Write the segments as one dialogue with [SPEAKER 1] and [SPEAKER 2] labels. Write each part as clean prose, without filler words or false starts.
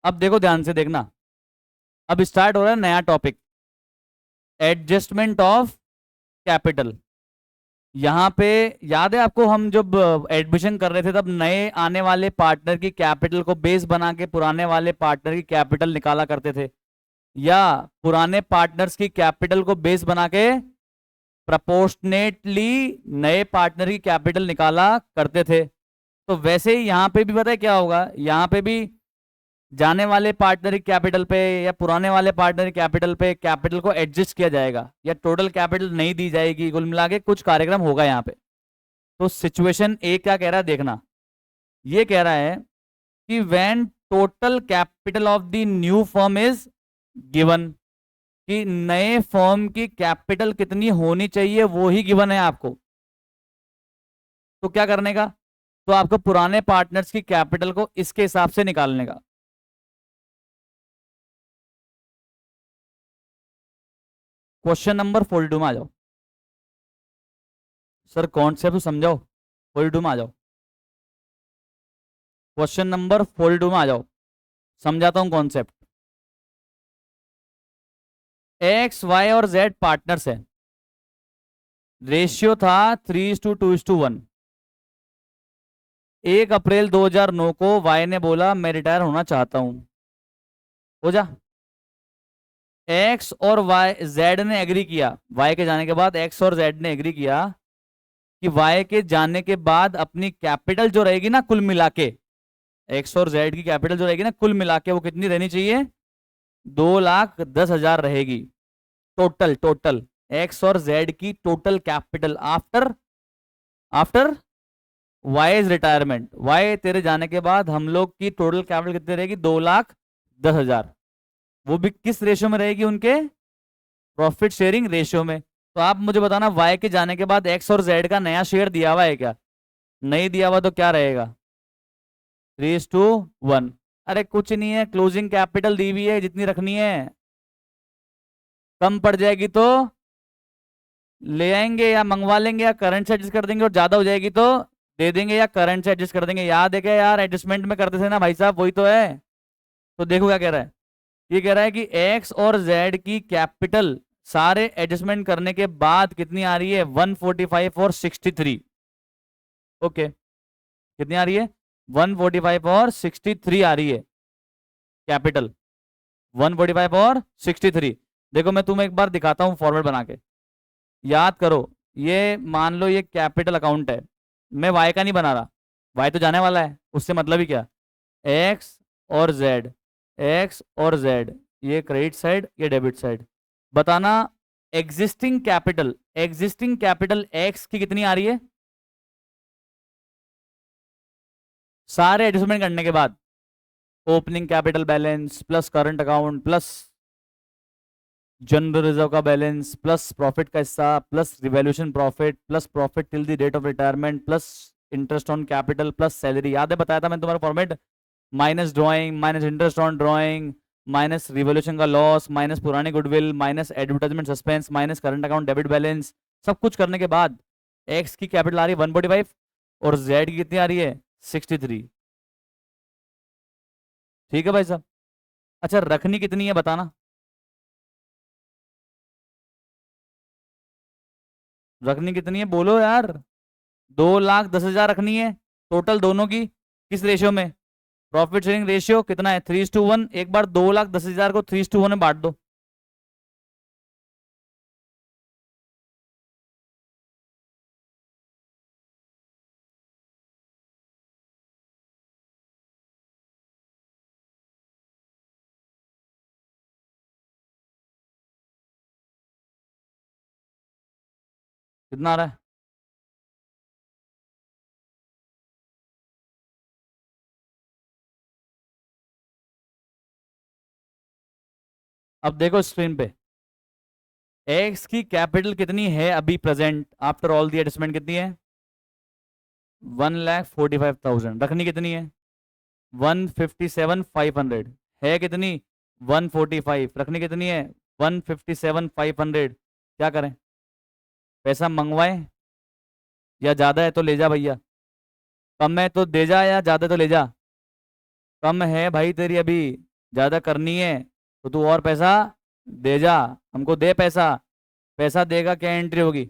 [SPEAKER 1] अब देखो ध्यान से देखना, अब स्टार्ट हो रहा है नया टॉपिक, एडजस्टमेंट ऑफ कैपिटल। यहाँ पे याद है आपको, हम जब एडमिशन कर रहे थे तब नए आने वाले पार्टनर की कैपिटल को बेस बना के पुराने वाले पार्टनर की कैपिटल निकाला करते थे, या पुराने पार्टनर्स की कैपिटल को बेस बना के प्रपोर्शनेटली नए पार्टनर की कैपिटल निकाला करते थे। तो वैसे ही यहाँ पे भी पता है क्या होगा, यहाँ पे भी जाने वाले पार्टनर की कैपिटल पे या पुराने वाले पार्टनर की कैपिटल पे कैपिटल को एडजस्ट किया जाएगा, या टोटल कैपिटल नहीं दी जाएगी, कुल मिला के कुछ कार्यक्रम होगा यहाँ पे। तो सिचुएशन ए क्या कह रहा है देखना, ये कह रहा है कि when total capital of the new firm is given, कि नए फर्म की कैपिटल कितनी होनी चाहिए वो ही गिवन है आपको। तो क्या करने का, तो आपको पुराने पार्टनर्स की कैपिटल को इसके हिसाब से निकालने का। क्वेश्चन नंबर 42 में आ जाओ। सर कॉन्सेप्ट समझाओ, 42 में आ जाओ। क्वेश्चन नंबर 42 में आ जाओ, समझाता हूं कॉन्सेप्ट। एक्स वाई और जेड पार्टनर्स है, रेशियो था 3:2:1। 1 अप्रैल 2009 को वाई ने बोला मैं रिटायर होना चाहता हूं, हो जा। एक्स और वाई, जेड ने एग्री किया, वाई के जाने के बाद एक्स और जेड ने एग्री किया कि वाई के जाने के बाद अपनी कैपिटल जो रहेगी ना कुल मिला के, एक्स और जेड की कैपिटल जो रहेगी ना कुल मिला के वो कितनी रहनी चाहिए, 2,10,000 रहेगी। टोटल टोटल एक्स और जेड की total capital after after Y retirement, Y तेरे जाने के बाद हम लोग की टोटल कैपिटल कितनी रहेगी, 2,10,000। वो भी किस रेशियो में रहेगी, उनके प्रॉफिट शेयरिंग रेशियो में। तो आप मुझे बताना, वाई के जाने के बाद एक्स और जेड का नया शेयर दिया हुआ है क्या, नहीं दिया हुआ तो क्या रहेगा, 3:1। अरे कुछ नहीं है, क्लोजिंग कैपिटल दी हुई है जितनी रखनी है, कम पड़ जाएगी तो ले आएंगे या मंगवा लेंगे या करंट से एडजस्ट कर देंगे, और ज्यादा हो जाएगी तो दे देंगे या करंट से एडजस्ट कर देंगे। याद है क्या यार, एडजस्टमेंट में करते थे ना भाई साहब, वही तो है। तो देखो क्या कह रहा है, ये कह रहा है कि एक्स और जेड की कैपिटल सारे एडजस्टमेंट करने के बाद कितनी आ रही है, 145 और 63। ओके, कितनी आ रही है, 145 और 63 आ रही है कैपिटल, 145 और 63। देखो मैं तुम्हें एक बार दिखाता हूं फॉर्मेट बना के, याद करो। ये मान लो ये कैपिटल अकाउंट है, मैं वाई का नहीं बना रहा, वाई तो जाने वाला है, उससे मतलब ही क्या, एक्स और जेड, एक्स और जेड, ये क्रेडिट साइड ये डेबिट साइड। बताना एग्जिस्टिंग कैपिटल एक्स की कितनी आ रही है, सारे एडजस्टमेंट करने के बाद, opening capital balance plus current account plus general reserve का बैलेंस प्लस प्रॉफिट का हिस्सा plus revaluation profit plus profit till the date of retirement plus interest on capital plus salary. याद है बताया था मैंने तुम्हारा format, minus drawing minus interest on drawing minus revolution का लॉस माइनस पुराने goodwill minus advertisement suspense minus current account debit balance. सब कुछ करने के बाद एक्स की कैपिटल आ रही है 145 और जेड की कितनी आ रही है 63। ठीक है भाई साहब। अच्छा रखनी कितनी है बताना, रखनी कितनी है बोलो यार, 2,10,000 रखनी है टोटल दोनों की, किस रेशियो में, प्रॉफिट शेयरिंग रेशियो कितना है 3:1। एक बार 2,10,000 को 3:1 में बांट दो, कितना आ रहा है, अब देखो स्क्रीन पे एक्स की कैपिटल कितनी है अभी present after all the adjustment कितनी है, 1,45,000। रखनी कितनी है 157,500, है कितनी 145, रखनी कितनी है 157,500। क्या करें, पैसा मंगवाए या ज्यादा है तो ले जा भैया, कम है तो दे जा या ज्यादा है तो ले जा, कम है भाई तेरी अभी ज़्यादा करनी है तो तू और पैसा दे जा, हमको दे पैसा। पैसा देगा, क्या एंट्री होगी?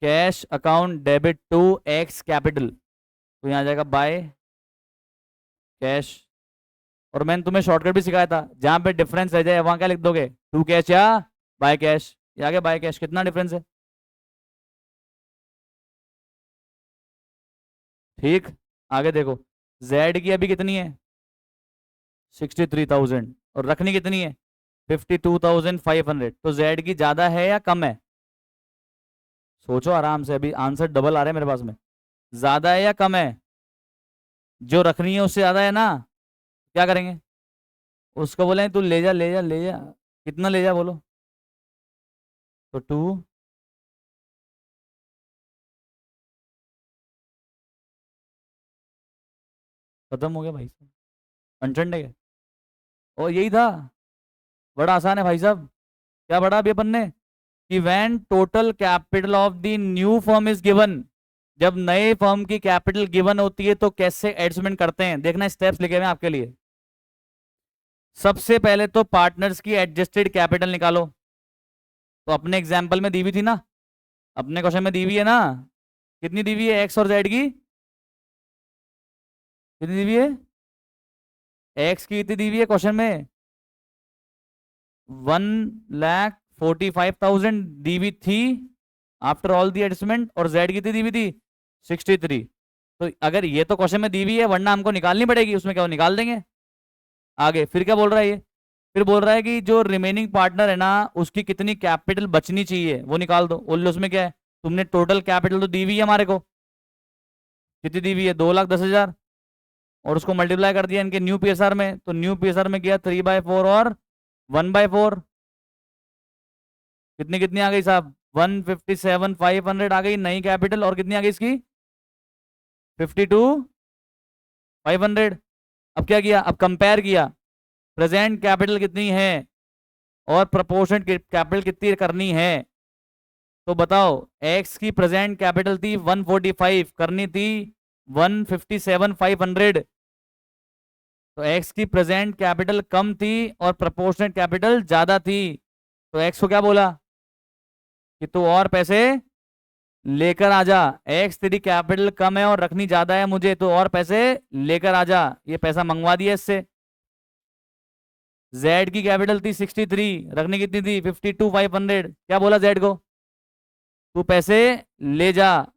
[SPEAKER 1] Cash account debit to X capital, तो यहाँ आ जाएगा बाय कैश। और मैंने तुम्हें शॉर्टकट भी सिखाया था, जहां पे डिफरेंस रह जाए वहां क्या लिख दोगे, टू कैश या बाय कैश। ये आगे बाय कैश, कितना डिफरेंस है? ठीक। आगे देखो, जेड की अभी कितनी है? 63,000, और रखनी कितनी है? 52,500। तो जेड की ज्यादा है या कम है? सोचो आराम से, अभी आंसर डबल आ रहे हैं मेरे पास में। ज्यादा है या कम है? जो रखनी है उससे ज्यादा है ना? क्या करेंगे? उसको बोले तू ले जा ले जा ले जा, कितना ले जा बोलो? तो टू। खत्म हो गया भाई साहब, कंटेंट है क्या? और यही था, बड़ा आसान है भाई साहब। क्या पढ़ा अभी अपन ने? कि when total capital of the new firm is given, जब नए फर्म की कैपिटल गिवन होती है तो कैसे एडजस्टमेंट करते हैं, देखना स्टेप्स लिखे हुए हैं आपके लिए। सबसे पहले तो पार्टनर्स की एडजस्टेड कैपिटल निकालो, तो अपने एग्जाम्पल में दी हुई थी ना, अपने क्वेश्चन में दी हुई है ना। कितनी दी हुई है एक्स और जेड की? कितनी दी हुई है? एक्स की कितनी दी हुई है क्वेश्चन में? 1,45,000 दी हुई थी आफ्टर ऑल दी एडजस्टमेंट, और जेड कितनी दी हुई थी? 63। तो अगर ये तो क्वेश्चन में दी हुई है, वरना हमको निकालनी पड़ेगी, उसमें क्या वो निकाल देंगे। आगे फिर क्या बोल रहा है ये? फिर बोल रहा है कि जो रिमेनिंग पार्टनर है ना, उसकी कितनी कैपिटल बचनी चाहिए वो निकाल दो। बोल लो उसमें क्या है, तुमने टोटल कैपिटल तो दी हुई है हमारे को, कितनी दी हुई है? 2,10,000, और उसको मल्टीप्लाई कर दिया इनके न्यू पीएसआर में, तो न्यू पीएसआर में गया 3/4 और 1/4। कितनी कितनी आ गई साहब? 157,500 आ गई नई कैपिटल, और कितनी आ गई इसकी? 52,500। अब क्या किया, अब कंपेयर किया, प्रेजेंट कैपिटल कितनी है और प्रोपोर्शनल कैपिटल कितनी करनी है। तो बताओ, एक्स की प्रेजेंट कैपिटल थी 145, करनी थी 157,500। तो एक्स की प्रेजेंट कैपिटल कम थी और प्रोपोर्शनल कैपिटल ज्यादा थी, तो एक्स को क्या बोला कि तू और पैसे लेकर आ जा। एक्स तेरी कैपिटल कम है और रखनी ज्यादा है मुझे, तो और पैसे लेकर आ जा। ये पैसा मंगवा दिया इससे। जेड की कैपिटल थी 63, रखनी कितनी थी? 52,500। क्या बोला जेड को? तू पैसे ले जा।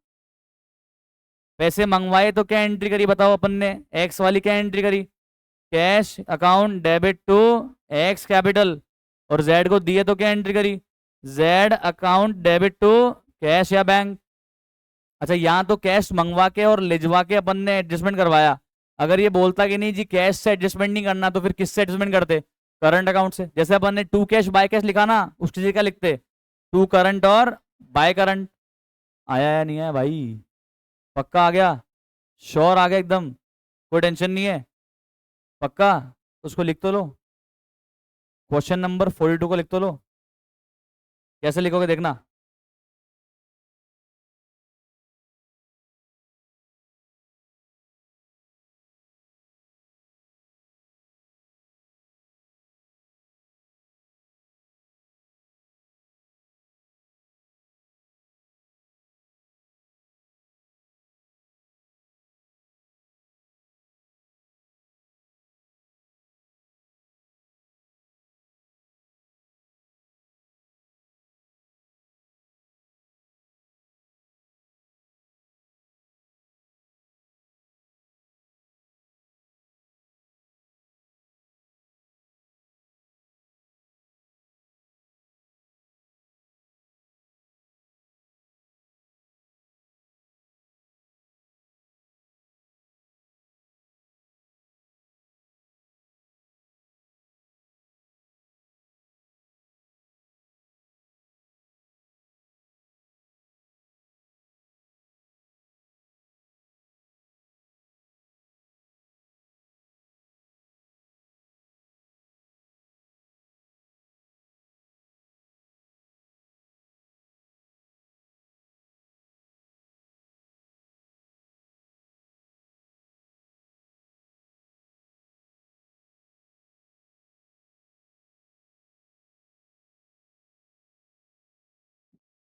[SPEAKER 1] पैसे मंगवाए तो क्या एंट्री करी बताओ अपन ने? एक्स वाली क्या एंट्री करी? Cash account debit to X capital. और जेड को दिए तो क्या एंट्री करी? Z account debit to cash या बैंक। अच्छा, यहाँ तो कैश मंगवा के और लेजवा के अपन ने एडजस्टमेंट करवाया। अगर ये बोलता कि नहीं जी कैश से एडजस्टमेंट नहीं करना, तो फिर किससे एडजस्टमेंट करते? करंट अकाउंट से। जैसे अपन ने टू कैश बाय कैश लिखा ना, उसकी जगह क्या लिखते? टू करंट और बाय करंट। आया या नहीं आया भाई? पक्का आ गया? श्योर आ गया एकदम? कोई टेंशन नहीं है? पक्का? उसको लिख तो लो, क्वेश्चन नंबर 42 को लिख तो लो। कैसे लिखोगे देखना।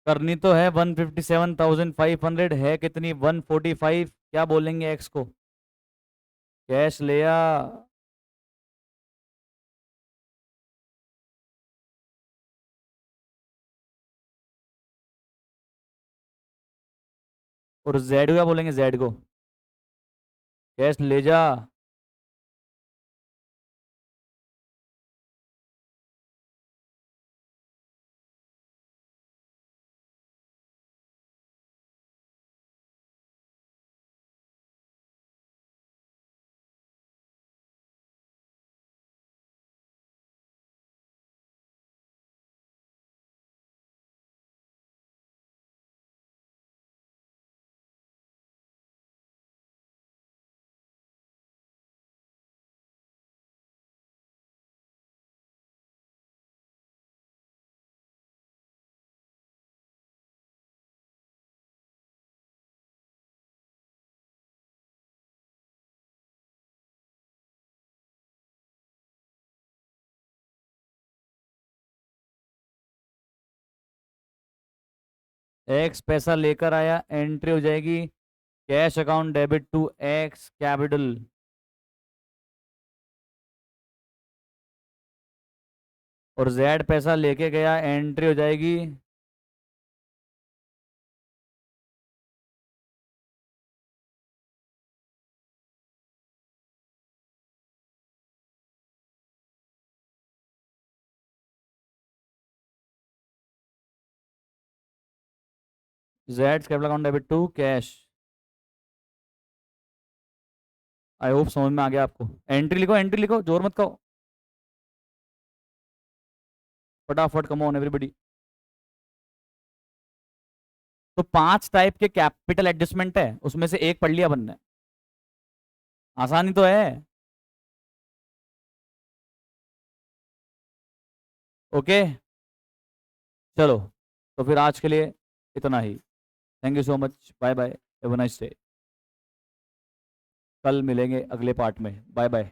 [SPEAKER 1] करनी तो है 157,500, है कितनी 145, क्या बोलेंगे एक्स को? कैश लिया। और जेड को क्या बोलेंगे? जेड को कैश ले जा। एक्स पैसा लेकर आया, एंट्री हो जाएगी cash account debit to X capital. और जेड पैसा लेके गया, एंट्री हो जाएगी Z capital account debit to cash. I hope समझ में आ गया आपको। एंट्री लिखो, एंट्री लिखो, जोर मत कहो, फटाफट, कम ऑन एवरीबडी। तो 5 टाइप के कैपिटल एडजस्टमेंट है, उसमें से एक पढ़ लिया बनने। आसानी तो है। ओके, चलो, तो फिर आज के लिए इतना ही। Thank you so much, bye bye, have a nice day. कल मिलेंगे अगले पार्ट में, बाय बाय।